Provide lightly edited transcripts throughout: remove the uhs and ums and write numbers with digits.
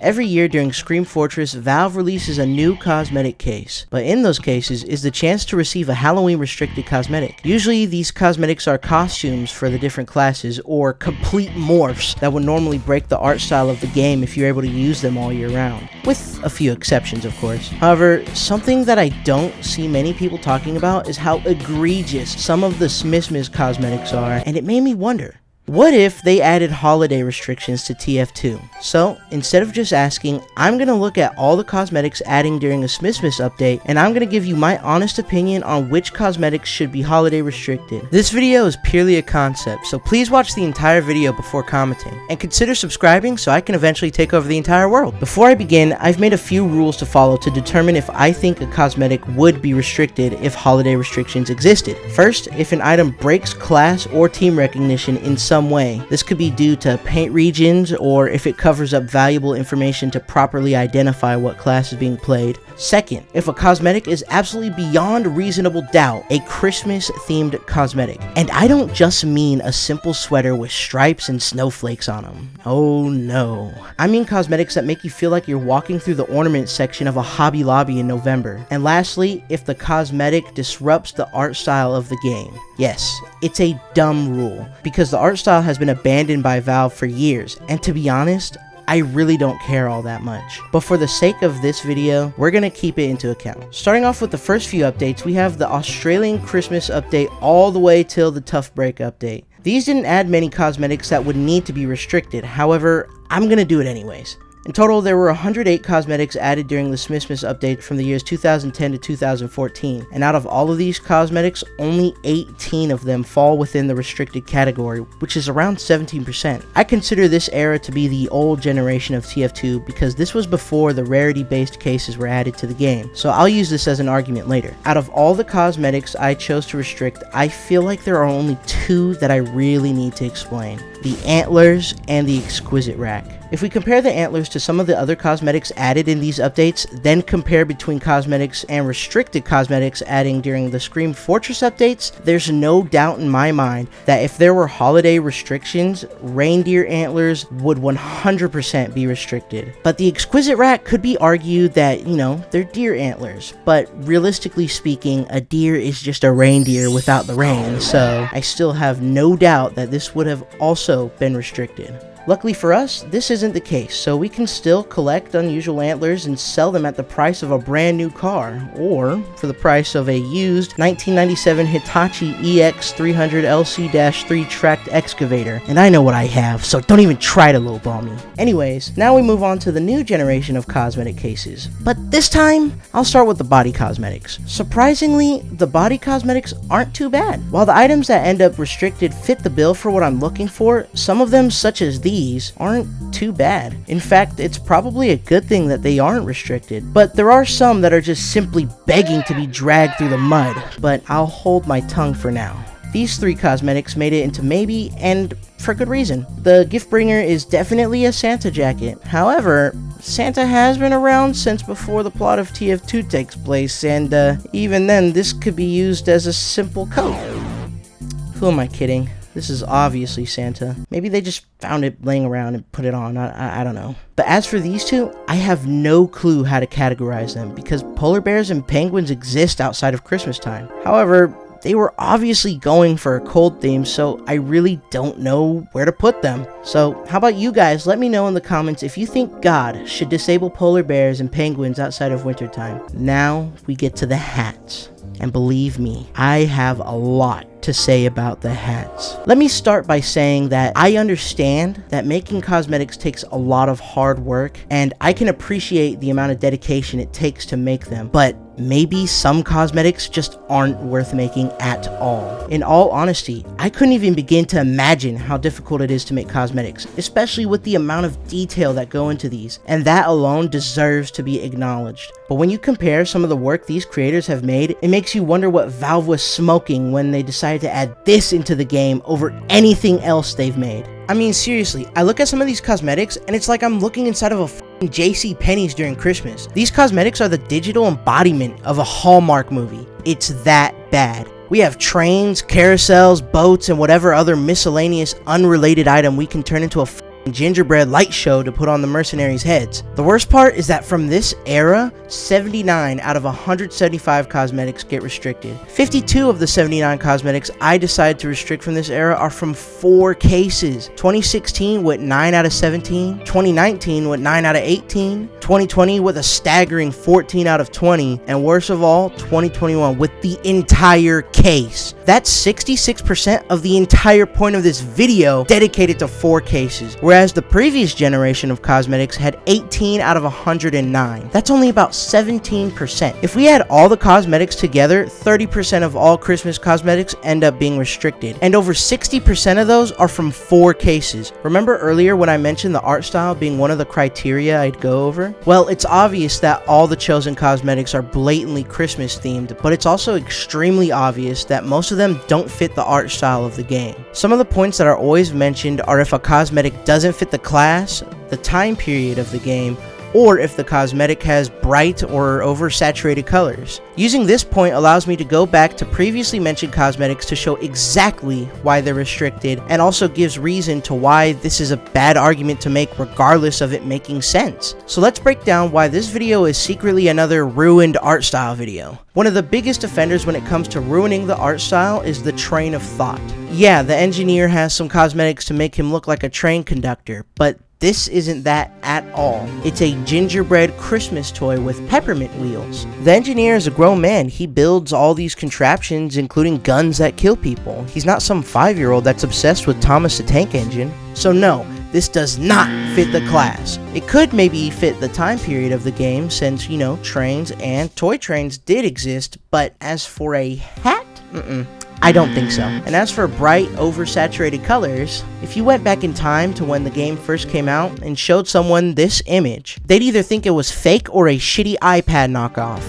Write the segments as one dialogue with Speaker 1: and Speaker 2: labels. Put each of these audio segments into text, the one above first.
Speaker 1: Every year during Scream Fortress, Valve releases a new cosmetic case, but in those cases is the chance to receive a Halloween restricted cosmetic. Usually these cosmetics are costumes for the different classes or complete morphs that would normally break the art style of the game if you're able to use them all year round, with a few exceptions of course. However, something that I don't see many people talking about is how egregious some of the Smissmas cosmetics are, and it made me wonder, what if they added holiday restrictions to TF2? So, instead of just asking, I'm going to look at all the cosmetics adding during a Smissmas update, and I'm going to give you my honest opinion on which cosmetics should be holiday restricted. This video is purely a concept, so please watch the entire video before commenting, and consider subscribing so I can eventually take over the entire world. Before I begin, I've made a few rules to follow to determine if I think a cosmetic would be restricted if holiday restrictions existed. First, if an item breaks class or team recognition in some way. This could be due to paint regions or if it covers up valuable information to properly identify what class is being played. Second, if a cosmetic is absolutely beyond reasonable doubt a Christmas themed cosmetic. And I don't just mean a simple sweater with stripes and snowflakes on them. Oh no. I mean cosmetics that make you feel like you're walking through the ornament section of a Hobby Lobby in November. And lastly, if the cosmetic disrupts the art style of the game. Yes, it's a dumb rule, because the art style has been abandoned by Valve for years, and to be honest, I really don't care all that much. But for the sake of this video, we're gonna keep it into account. Starting off with the first few updates, we have the Australian Christmas update all the way till the Tough Break update. These didn't add many cosmetics that would need to be restricted, however, I'm gonna do it anyways. In total, there were 108 cosmetics added during the Smissmas update from the years 2010 to 2014, and out of all of these cosmetics, only 18 of them fall within the restricted category, which is around 17%. I consider this era to be the old generation of TF2 because this was before the rarity-based cases were added to the game, so I'll use this as an argument later. Out of all the cosmetics I chose to restrict, I feel like there are only two that I really need to explain: the antlers and the exquisite rack. If we compare the antlers to some of the other cosmetics added in these updates, then compare between cosmetics and restricted cosmetics adding during the Scream Fortress updates, there's no doubt in my mind that if there were holiday restrictions, reindeer antlers would 100% be restricted. But the exquisite rack could be argued that, you know, they're deer antlers, but realistically speaking, a deer is just a reindeer without the reins, so I still have no doubt that this would have also been restricted. Luckily for us, this isn't the case, so we can still collect unusual antlers and sell them at the price of a brand new car, or for the price of a used 1997 Hitachi EX300 LC-3 tracked excavator. And I know what I have, so don't even try to lowball me. Anyways, now we move on to the new generation of cosmetic cases. But this time, I'll start with the body cosmetics. Surprisingly, the body cosmetics aren't too bad. While the items that end up restricted fit the bill for what I'm looking for, some of them, such as these, aren't too bad. In fact, it's probably a good thing that they aren't restricted, but there are some that are just simply begging to be dragged through the mud, but I'll hold my tongue for now. These three cosmetics made it into maybe, and for good reason. The gift bringer is definitely a Santa jacket. However, Santa has been around since before the plot of TF2 takes place, and even then, this could be used as a simple coat. Who am I kidding? This is obviously Santa. Maybe they just found it laying around and put it on. I don't know. But as for these two, I have no clue how to categorize them because polar bears and penguins exist outside of Christmas time. However, they were obviously going for a cold theme, so I really don't know where to put them. So how about you guys? Let me know in the comments if you think God should disable polar bears and penguins outside of wintertime. Now we get to the hats. And believe me, I have a lot to say about the hats. Let me start by saying that I understand that making cosmetics takes a lot of hard work, and I can appreciate the amount of dedication it takes to make them, but maybe some cosmetics just aren't worth making at all. In all honesty, I couldn't even begin to imagine how difficult it is to make cosmetics, especially with the amount of detail that go into these, and that alone deserves to be acknowledged. But when you compare some of the work these creators have made, it makes you wonder what Valve was smoking when they decided to add this into the game over anything else they've made. I mean, seriously, I look at some of these cosmetics and it's like I'm looking inside of a f***ing JCPenney's during Christmas. These cosmetics are the digital embodiment of a Hallmark movie. It's that bad. We have trains, carousels, boats, and whatever other miscellaneous unrelated item we can turn into a f***ing gingerbread light show to put on the mercenaries' heads. The worst part is that from this era, 79 out of 175 cosmetics get restricted. 52 of the 79 cosmetics I decided to restrict from this era are from 4 cases. 2016 with 9 out of 17, 2019 with 9 out of 18, 2020 with a staggering 14 out of 20, and worst of all, 2021 with the entire case. That's 66% of the entire point of this video dedicated to 4 cases, whereas the previous generation of cosmetics had 18 out of 109. That's only about 17%. If we add all the cosmetics together, 30% of all Christmas cosmetics end up being restricted, and over 60% of those are from 4 cases. Remember earlier when I mentioned the art style being one of the criteria I'd go over? Well, it's obvious that all the chosen cosmetics are blatantly Christmas themed, but it's also extremely obvious that most of them don't fit the art style of the game. Some of the points that are always mentioned are if a cosmetic doesn't fit the class, the time period of the game, or if the cosmetic has bright or oversaturated colors. Using this point allows me to go back to previously mentioned cosmetics to show exactly why they're restricted, and also gives reason to why this is a bad argument to make regardless of it making sense. So let's break down why this video is secretly another ruined art style video. One of the biggest offenders when it comes to ruining the art style is the train of thought. Yeah, the engineer has some cosmetics to make him look like a train conductor, but this isn't that at all. It's a gingerbread Christmas toy with peppermint wheels. The engineer is a grown man. He builds all these contraptions, including guns that kill people. He's not some 5-year-old that's obsessed with Thomas the Tank Engine. So no, this does not fit the class. It could maybe fit the time period of the game since, you know, trains and toy trains did exist, but as for a hat, I don't think so. And as for bright, oversaturated colors, if you went back in time to when the game first came out and showed someone this image, they'd either think it was fake or a shitty iPad knockoff.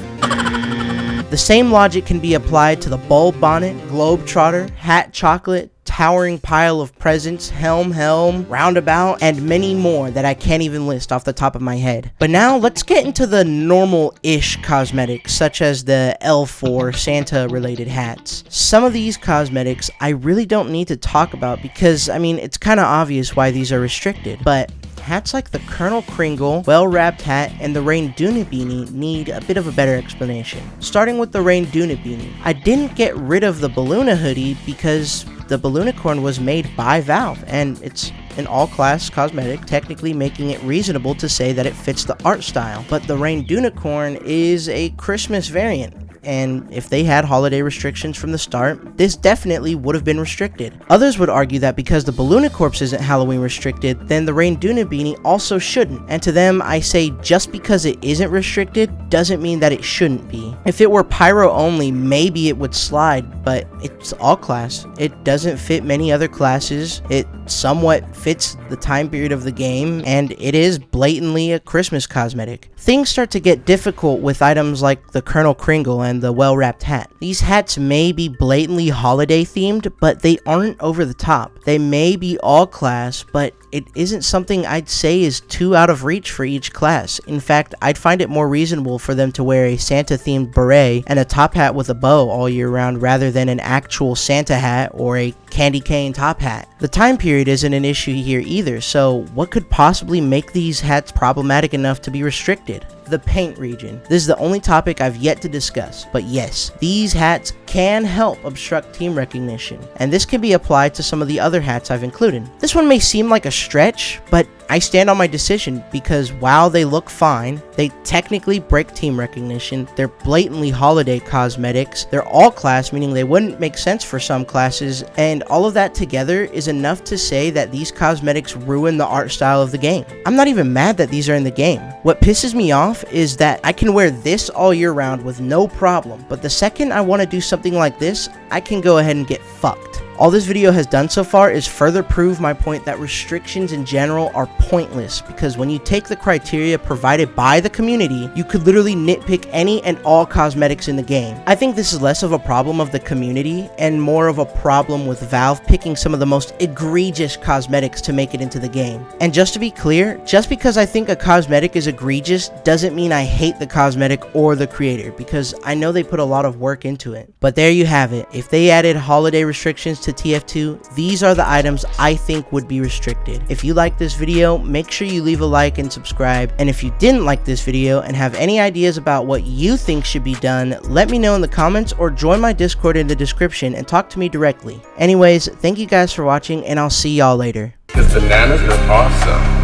Speaker 1: The same logic can be applied to the bulb bonnet, globetrotter, hat chocolate, towering pile of presents, helm, roundabout, and many more that I can't even list off the top of my head. But now let's get into the normal-ish cosmetics, such as the elf or Santa related hats. Some of these cosmetics I really don't need to talk about because, I mean, it's kind of obvious why these are restricted, but hats like the Colonel Kringle, well-wrapped hat, and the Rain Duna beanie need a bit of a better explanation. Starting with the Rain Duna beanie, I didn't get rid of the Balloona hoodie because the Balloonicorn was made by Valve, and it's an all-class cosmetic, technically making it reasonable to say that it fits the art style. But the Rain Dunicorn is a Christmas variant, and if they had holiday restrictions from the start, this definitely would have been restricted. Others would argue that because the Balloonicorps isn't Halloween restricted, then the Rain Duna beanie also shouldn't, and to them I say just because it isn't restricted doesn't mean that it shouldn't be. If it were pyro only, maybe it would slide, but it's all class. It doesn't fit many other classes, it somewhat fits the time period of the game, and it is blatantly a Christmas cosmetic. Things start to get difficult with items like the Colonel Kringle and the well-wrapped hat. These hats may be blatantly holiday themed, but they aren't over the top. They may be all class, but it isn't something I'd say is too out of reach for each class. In fact, I'd find it more reasonable for them to wear a Santa-themed beret and a top hat with a bow all year round rather than an actual Santa hat or a candy cane top hat. The time period isn't an issue here either, so what could possibly make these hats problematic enough to be restricted? The paint region. This is the only topic I've yet to discuss, but yes, these hats can help obstruct team recognition, and this can be applied to some of the other hats I've included. This one may seem like a stretch, but I stand on my decision because while they look fine, they technically break team recognition, they're blatantly holiday cosmetics, they're all class, meaning they wouldn't make sense for some classes, and all of that together is enough to say that these cosmetics ruin the art style of the game. I'm not even mad that these are in the game. What pisses me off is that I can wear this all year round with no problem, but the second I want to do something like this, I can go ahead and get fucked. All this video has done so far is further prove my point that restrictions in general are pointless, because when you take the criteria provided by the community, you could literally nitpick any and all cosmetics in the game. I think this is less of a problem of the community and more of a problem with Valve picking some of the most egregious cosmetics to make it into the game. And just to be clear, just because I think a cosmetic is egregious doesn't mean I hate the cosmetic or the creator, because I know they put a lot of work into it. But there you have it. If they added holiday restrictions to TF2, these are the items I think would be restricted. If you like this video, make sure you leave a like and subscribe, and if you didn't like this video and have any ideas about what you think should be done, let me know in the comments or join my Discord in the description and talk to me directly. Anyways, thank you guys for watching, and I'll see y'all later.
Speaker 2: Because bananas are awesome.